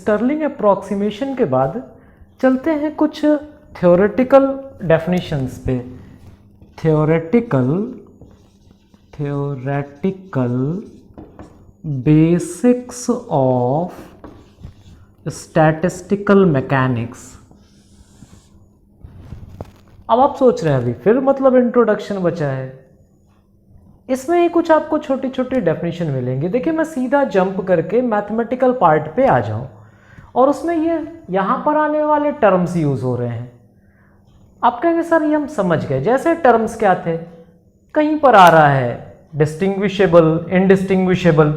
Stirling approximation के बाद चलते हैं कुछ थ्योरेटिकल डेफिनेशंस पे। Theoretical basics of statistical mechanics. अब आप सोच रहे हैं अभी फिर मतलब इंट्रोडक्शन बचा है, इसमें ही कुछ आपको छोटी छोटी डेफिनेशन मिलेंगे। देखिए मैं सीधा जंप करके मैथमेटिकल पार्ट पे आ जाऊं और उसमें ये यहां पर आने वाले टर्म्स यूज हो रहे हैं। आप कहेंगे सर ये हम समझ गए, जैसे टर्म्स क्या थे, कहीं पर आ रहा है डिस्टिंग्विशेबल, इनडिस्टिंग्विशेबल,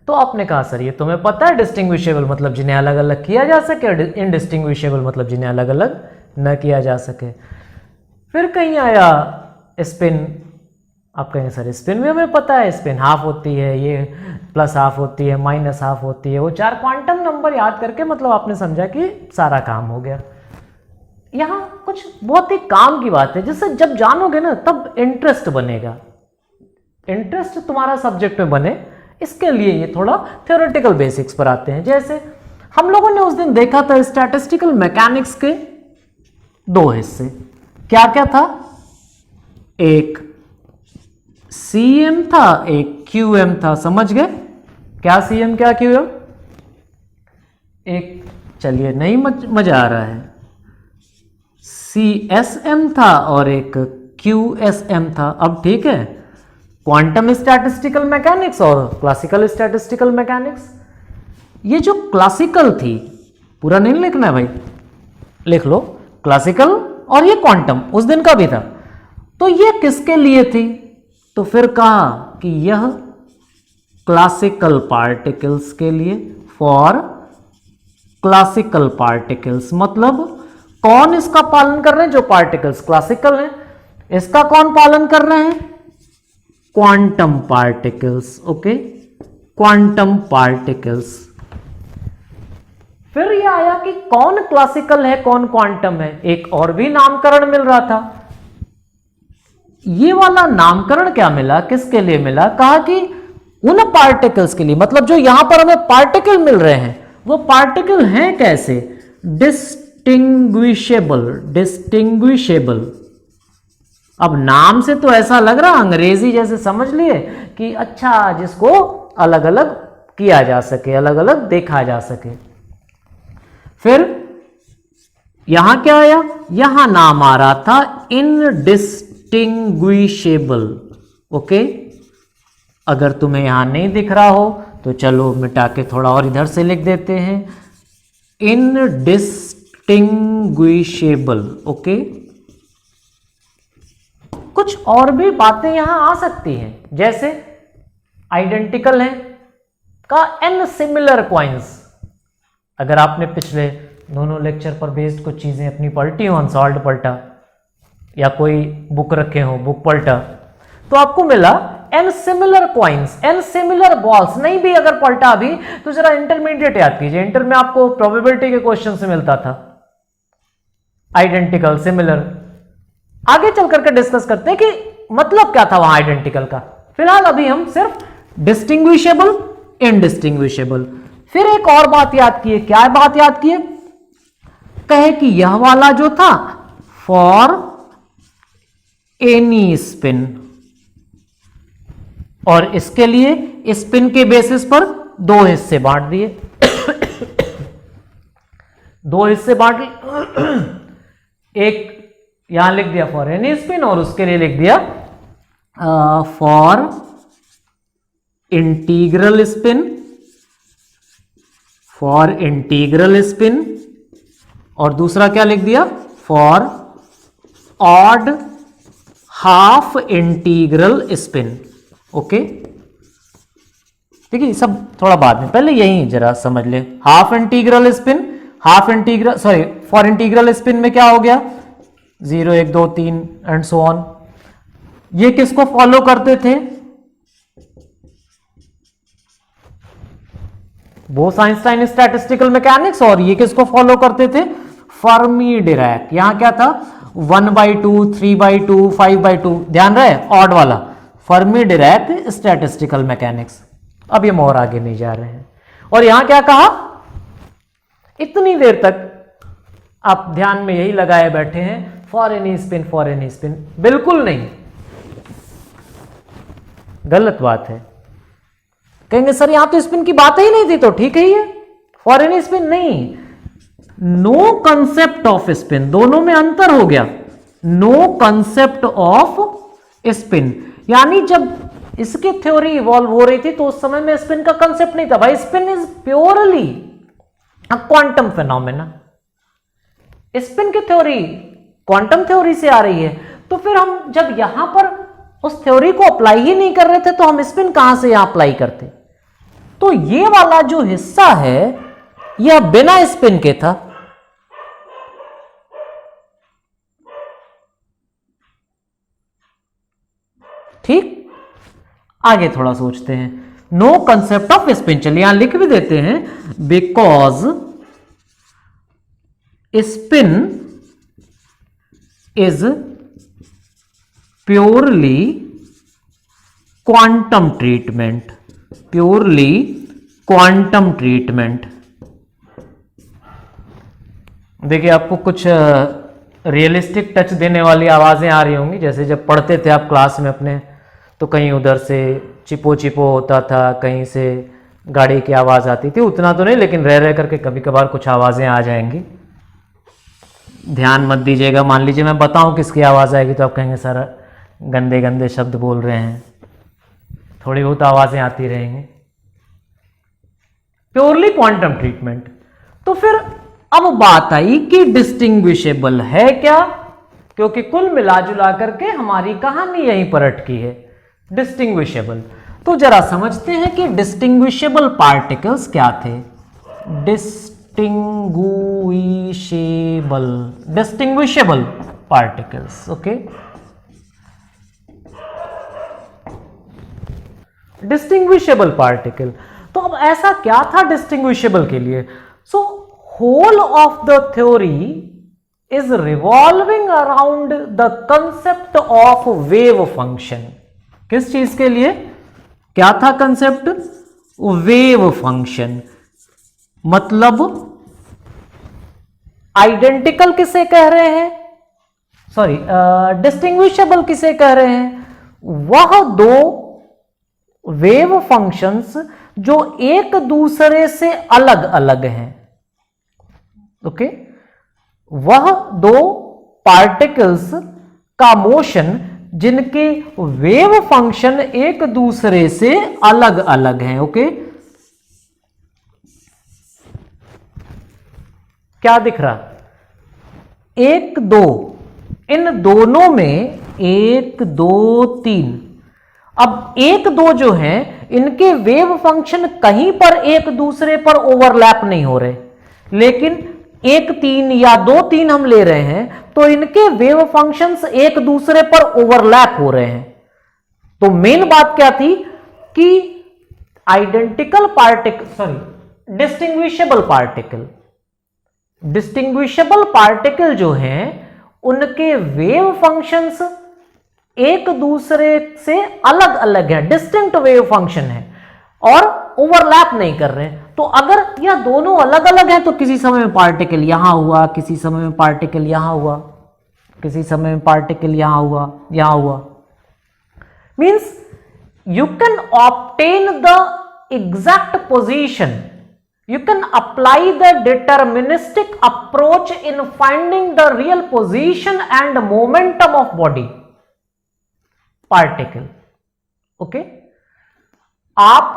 तो आपने कहा सर ये तुम्हें पता है डिस्टिंग्विशेबल मतलब जिन्हें अलग अलग किया जा सके, इनडिस्टिंग्विशेबल मतलब जिन्हें अलग अलग न किया जा सके। फिर कहीं आया स्पिन, आप कहेंगे सर स्पिन भी हमें पता है, स्पिन हाफ होती है, ये प्लस हाफ होती है, माइनस हाफ होती है, वो 4 क्वांटम नंबर याद करके मतलब आपने समझा कि सारा काम हो गया। यहाँ कुछ बहुत ही काम की बात है जिससे जब जानोगे ना तब इंटरेस्ट बनेगा, इंटरेस्ट तुम्हारा सब्जेक्ट में बने, इसके लिए ये थोड़ा थ्योरेटिकल बेसिक्स पर आते हैं। जैसे हम लोगों ने उस दिन देखा था स्टैटिस्टिकल मैकेनिक्स के 2 हिस्से, क्या क्या था, एक CM था, एक QM था, समझ गए क्या CM क्या QM? एक चलिए नहीं मजा आ रहा है, CSM था और एक QSM था। अब ठीक है, क्वांटम स्टैटिस्टिकल मैकेनिक्स और क्लासिकल स्टैटिस्टिकल मैकेनिक्स। ये जो क्लासिकल थी, पूरा नहीं लिखना है भाई, लिख लो क्लासिकल, और ये क्वांटम उस दिन का भी था, तो ये किसके लिए थी? तो फिर कहा कि यह क्लासिकल पार्टिकल्स के लिए, फॉर क्लासिकल पार्टिकल्स, मतलब कौन इसका पालन कर रहे हैं? जो पार्टिकल्स क्लासिकल हैं, इसका कौन पालन कर रहे हैं? Quantum particles. Okay, quantum particles. फिर यह आया कि कौन क्लासिकल है कौन क्वांटम है, एक और भी नामकरण मिल रहा था। ये वाला नामकरण क्या मिला, किसके लिए मिला? कहा कि उन पार्टिकल्स के लिए, मतलब जो यहां पर हमें पार्टिकल मिल रहे हैं वो पार्टिकल हैं कैसे? डिस्टिंग्विशेबल। अब नाम से तो ऐसा लग रहा अंग्रेजी जैसे, समझ लिए कि अच्छा जिसको अलग अलग किया जा सके, अलग अलग देखा जा सके। फिर यहां क्या आया? यहां नाम आ रहा था इनडिस्टिंग्विशेबल। ओके, अगर तुम्हें यहां नहीं दिख रहा हो तो चलो मिटा के थोड़ा और इधर से लिख देते हैं, इनडिस्टिंग्विशेबल। ओके, कुछ और भी बातें यहां आ सकती हैं, जैसे आइडेंटिकल है का एन सिमिलर क्वाइंस। अगर आपने पिछले दोनों लेक्चर पर बेस्ड कुछ चीजें अपनी पलटी हो, अनसॉल्व्ड पलटा या कोई बुक रखे हो, बुक पलटा, तो आपको मिला N similar coins, N similar balls. नहीं भी अगर पलटा अभी तो जरा इंटरमीडिएट याद कीजिए, इंटर में आपको प्रोबेबिलिटी के क्वेश्चन से मिलता था आइडेंटिकल, सिमिलर। आगे चल करके डिस्कस करते हैं कि मतलब क्या था वहां आइडेंटिकल का। फिलहाल अभी हम सिर्फ डिस्टिंग्विशेबल, इनडिस्टिंग्विशेबल। फिर एक और बात याद किए, क्या बात याद किए? कहे कि यह वाला जो था फॉर एनी स्पिन, और इसके लिए स्पिन के बेसिस पर 2 हिस्से बांट दिए। 2 हिस्से बांट, एक यहां लिख दिया फॉर एनी स्पिन और उसके लिए लिख दिया for integral spin, for integral spin, और दूसरा क्या लिख दिया? For odd half integral spin. Okay, ठीक है, सब थोड़ा बाद में, पहले यही जरा समझ ले। Half integral spin, half integral, sorry, for integral spin में क्या हो गया? 0 1 2 3 एंड सो ऑन। ये किसको फॉलो करते थे? Bose Einstein statistical mechanics. और ये किसको फॉलो करते थे? Fermi Dirac. यहां क्या था? 1/2, 3/2, 5/2, ध्यान रहे, ऑड वाला, फर्मी डिरैक स्टैटिस्टिकल मैकेनिक्स। अब ये मोर आगे नहीं जा रहे हैं। और यहां क्या कहा? इतनी देर तक आप ध्यान में यही लगाए बैठे हैं for any spin, for any spin. बिल्कुल नहीं, गलत बात है। कहेंगे सर यहां तो स्पिन की बात ही नहीं थी, तो ठीक है ये फॉर एनी स्पिन नहीं, नो कंसेप्ट ऑफ स्पिन, दोनों में अंतर हो गया। नो कंसेप्ट ऑफ स्पिन, यानी जब इसकी थ्योरी इवॉल्व हो रही थी तो उस समय में स्पिन का कंसेप्ट नहीं था। भाई spin is purely a quantum phenomena, spin की थ्योरी क्वांटम थ्योरी से आ रही है। तो फिर हम जब यहां पर उस थ्योरी को अप्लाई ही नहीं कर रहे थे तो हम स्पिन कहां से यहां अप्लाई करते? तो ये वाला जो हिस्सा है यह बिना स्पिन के था। ठीक, आगे थोड़ा सोचते हैं। नो कंसेप्ट ऑफ स्पिन, चलिए यहां लिख भी देते हैं, because spin is purely quantum treatment, purely quantum treatment. देखिए आपको कुछ रियलिस्टिक टच देने वाली आवाजें आ रही होंगी, जैसे जब पढ़ते थे आप क्लास में अपने, तो कहीं उधर से चिपो चिपो होता था, कहीं से गाड़ी की आवाज आती थी। उतना तो नहीं, लेकिन रह रह करके कभी कभार कुछ आवाजें आ जाएंगी। ध्यान मत दीजिएगा, मान लीजिए मैं बताऊं किसकी आवाज आएगी तो आप कहेंगे सर गंदे गंदे शब्द बोल रहे हैं। थोड़ी बहुत आवाजें आती रहेंगी। Purely quantum treatment. तो फिर अब बात आई कि डिस्टिंग्विशेबल है क्या, क्योंकि कुल मिला जुला करके हमारी कहानी यहीं पर अटकी है। डिस्टिंग्विशेबल, तो जरा समझते हैं कि डिस्टिंग्विशेबल पार्टिकल्स क्या थे। Distinguishable particles, okay. Distinguishable particle, तो अब ऐसा क्या था डिस्टिंग्विशेबल के लिए? So whole of the theory is revolving around the concept of wave function. किस चीज के लिए क्या था कंसेप्ट? Wave function. मतलब आइडेंटिकल किसे कह रहे हैं, सॉरी डिस्टिंग्विशेबल किसे कह रहे हैं? वह दो वेव फंक्शंस जो एक दूसरे से अलग अलग हैं, ओके। वह दो पार्टिकल्स का मोशन जिनके वेव फंक्शन एक दूसरे से अलग अलग हैं, ओके। क्या दिख रहा? एक दो, इन दोनों में एक दो तीन। अब एक दो जो हैं इनके वेव फंक्शन कहीं पर एक दूसरे पर ओवरलैप नहीं हो रहे, लेकिन एक तीन या दो तीन हम ले रहे हैं तो इनके वेव फंक्शंस एक दूसरे पर ओवरलैप हो रहे हैं। तो मेन बात क्या थी कि identical particle, sorry distinguishable particle जो हैं उनके वेव फंक्शंस एक दूसरे से अलग अलग है, डिस्टिंक्ट वेव फंक्शन है और ओवरलैप नहीं कर रहे हैं। तो अगर यह दोनों अलग अलग हैं तो किसी समय में पार्टिकल यहां हुआ, किसी समय में पार्टिकल यहां हुआ, किसी समय में पार्टिकल यहां हुआ, यहां हुआ। Means you can obtain the exact position, you can apply the deterministic approach in finding the real position and momentum of body particle, okay। आप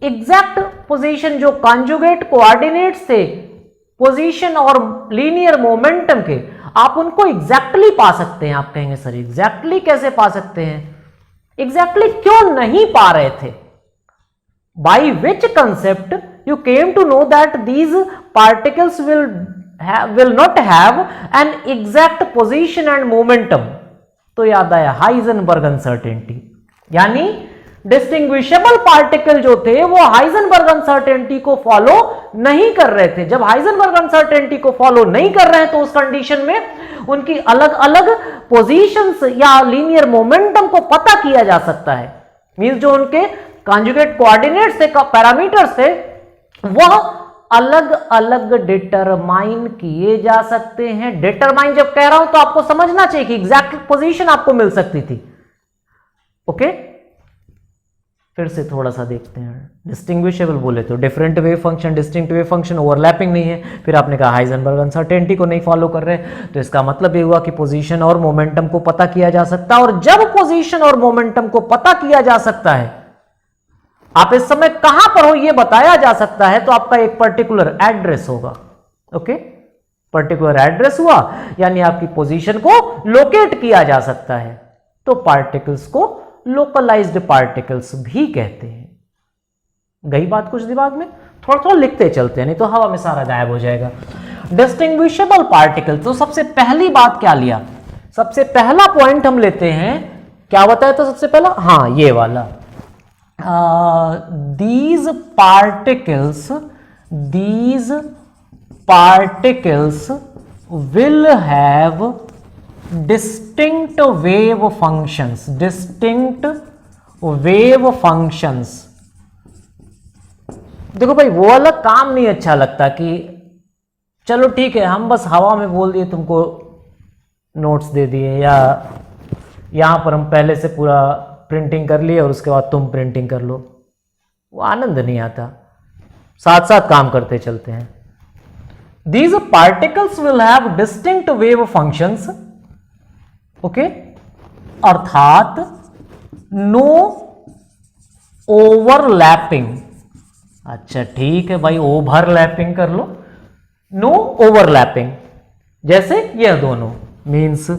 एग्जैक्ट पोजीशन जो कॉन्जुगेट कोऑर्डिनेट से पोजीशन और लीनियर मोमेंटम के, आप उनको exactly पा सकते हैं। आप कहेंगे सर एग्जैक्टली कैसे पा सकते हैं? एग्जैक्टली क्यों नहीं पा रहे थे? by which concept you came to know that these particles will not have an exact position and momentum? तो याद आया हाइजेनबर्ग अनसर्टेनिटी, यानी डिस्टिंग्विशेबल पार्टिकल जो थे वो हाइजेनबर्ग अनसर्टेनिटी को फॉलो नहीं कर रहे थे। जब हाइजेनबर्ग अनसर्टेनिटी को फॉलो नहीं कर रहे हैं तो उस कंडीशन में उनकी अलग अलग पोजीशंस या लीनियर मोमेंटम को पता किया जा सकता है। मींस जो उनके कॉन्जुगेट कोऑर्डिनेट से पैरामीटर्स थे वह अलग अलग डिटरमाइन किए जा सकते हैं। डिटरमाइन जब कह रहा हूं तो आपको समझना चाहिए कि एग्जैक्ट पोजीशन आपको मिल सकती थी। ओके, फिर से थोड़ा सा देखते हैं। डिस्टिंग्विशेबल बोले तो different wave function, distinct wave function, overlapping नहीं है। फिर आपने कहा हाइजेनबर्ग अनसर्टेनिटी को नहीं फॉलो कर रहे, तो इसका मतलब ये हुआ कि पोजीशन और मोमेंटम को पता किया जा सकता है। और जब पोजीशन और मोमेंटम को पता किया जा सकता है, आप इस समय कहां पर हो यह बताया जा सकता है, तो आपका एक पर्टिकुलर एड्रेस होगा। ओके, पर्टिकुलर एड्रेस हुआ, यानी आपकी पोजीशन को लोकेट किया जा सकता है, तो पार्टिकल्स को लोकलाइज्ड पार्टिकल्स भी कहते हैं। गई बात कुछ दिमाग में? थोड़ा थोड़ा लिखते चलते हैं, नहीं तो हवा में सारा गायब हो जाएगा। डिस्टिंग्विशेबल पार्टिकल, तो सबसे पहली बात क्या लिया? सबसे पहला पॉइंट हम लेते हैं, क्या बताया था सबसे पहला? हाँ, ये वाला, these particles will have distinct wave functions, देखो भाई, वो वाला काम नहीं अच्छा लगता कि चलो ठीक है हम बस हवा में बोल दिए, तुमको नोट्स दे दिए, या यहां पर हम पहले से पूरा प्रिंटिंग कर लिए और उसके बाद तुम प्रिंटिंग कर लो, वो आनंद नहीं आता। साथ साथ काम करते चलते हैं। These particles will have distinct wave functions, okay, अर्थात नो ओवरलैपिंग। अच्छा ठीक है भाई, ओवरलैपिंग कर लो, नो ओवरलैपिंग। जैसे यह दोनों, मीन्स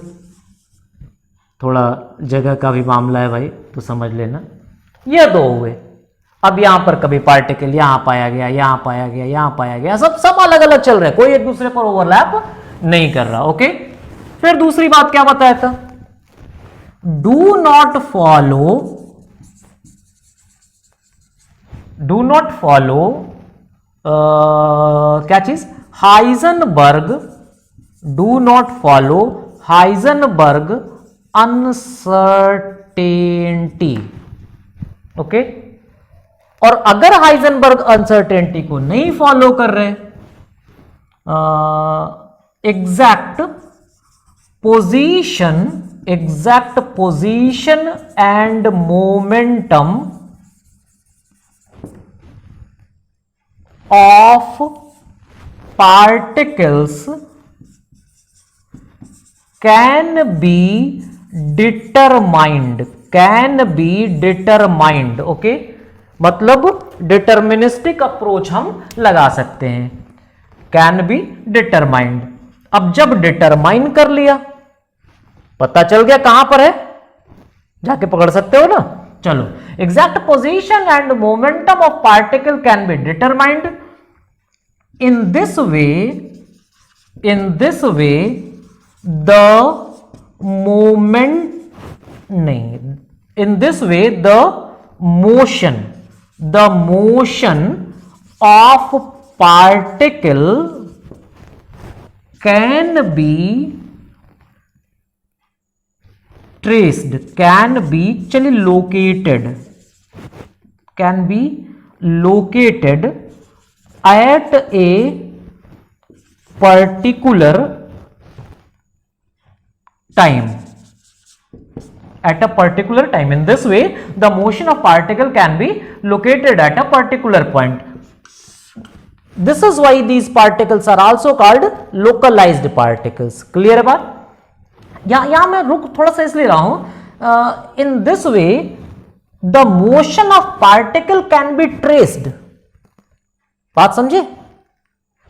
थोड़ा जगह का भी मामला है भाई, तो समझ लेना। ये दो हुए, अब यहां पर कभी पार्टिकल यहां पाया गया, यहां पाया गया, यहां पाया गया, सब अलग अलग चल रहे हैं, कोई एक दूसरे पर ओवरलैप नहीं कर रहा। ओके, फिर दूसरी बात क्या बताया था? डू नॉट फॉलो क्या चीज? Heisenberg, do not follow Heisenberg uncertainty. Okay, और अगर हाइजेनबर्ग अनसर्टेनिटी को नहीं फॉलो कर रहे, exact position and momentum of particles can be determined. Okay, मतलब डिटर्मिनिस्टिक अप्रोच हम लगा सकते हैं, कैन बी डिटरमाइंड। अब जब डिटरमाइन कर लिया, पता चल गया कहां पर है, जाके पकड़ सकते हो ना। चलो, exact position and momentum of particle can be determined in this way the motion of particle can be traced, can be located at a particular time. In this way, the motion of particle can be located at a particular point. This is why these particles are also called localized particles. Clear है बात? यहां मैं रुक थोड़ा सा इसलिए रहा हूं, in this way the motion of particle can be traced. बात समझे?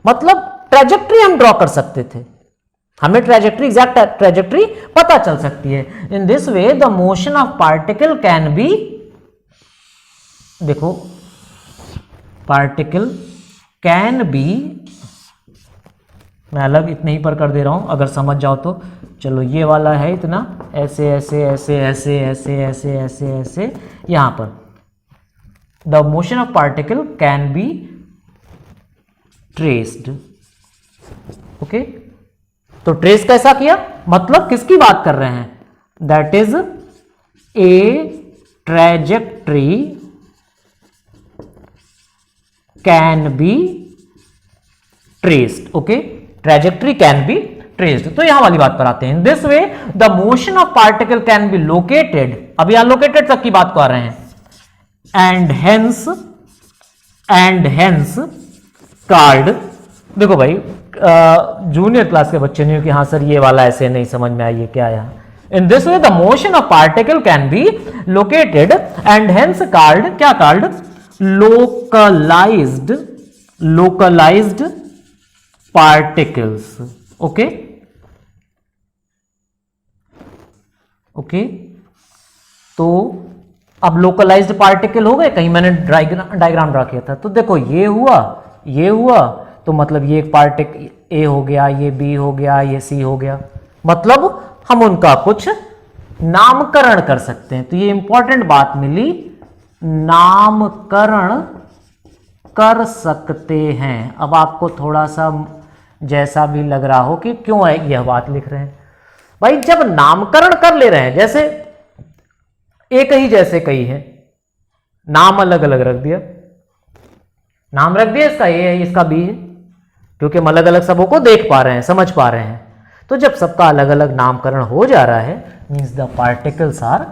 मतलब ट्रेजेक्ट्री हम ड्रॉ कर सकते थे, हमें ट्रेजेक्ट्री, एग्जैक्ट ट्रेजेक्ट्री पता चल सकती है। इन this way the motion of particle can B, देखो, पार्टिकल कैन बी, मैं अलग इतने ही पर कर दे रहा हूं, अगर समझ जाओ तो। चलो, ये वाला है इतना, ऐसे ऐसे ऐसे ऐसे ऐसे ऐसे ऐसे ऐसे, यहां पर the motion of particle can be traced. Okay, तो ट्रेस कैसा किया, मतलब किसकी बात कर रहे हैं? That is a trajectory can be traced, okay, trajectory can be traced. तो यहां वाली बात पर आते हैं। इन this way the motion of particle can be located, अभी यहां लोकेटेड तक की बात को आ रहे हैं, एंड हेंस कार्ड। देखो भाई जूनियर क्लास के बच्चे नहीं हो कि हाँ सर ये वाला ऐसे नहीं समझ में आई, क्या आया। In this way the motion of particle can be located and hence called, क्या called, localized particles, okay okay. तो अब लोकलाइज्ड पार्टिकल हो गए, कहीं मैंने डायग्राम ड्रा किया था, तो देखो ये हुआ तो मतलब ये एक पार्टिकल ए हो गया, ये बी हो गया, ये सी हो गया, मतलब हम उनका कुछ नामकरण कर सकते हैं। तो ये इंपॉर्टेंट बात मिली, नामकरण कर सकते हैं। अब आपको थोड़ा सा जैसा भी लग रहा हो कि क्यों है यह बात लिख रहे हैं भाई, जब नामकरण कर ले रहे हैं, जैसे एक ही जैसे कई है, नाम अलग अलग रख दिया, नाम रख दिया इसका ए है, इसका बी है, क्योंकि हम अलग अलग सबों को देख पा रहे हैं, समझ पा रहे हैं। तो जब सबका अलग अलग नामकरण हो जा रहा है, मीन्स द पार्टिकल्स आर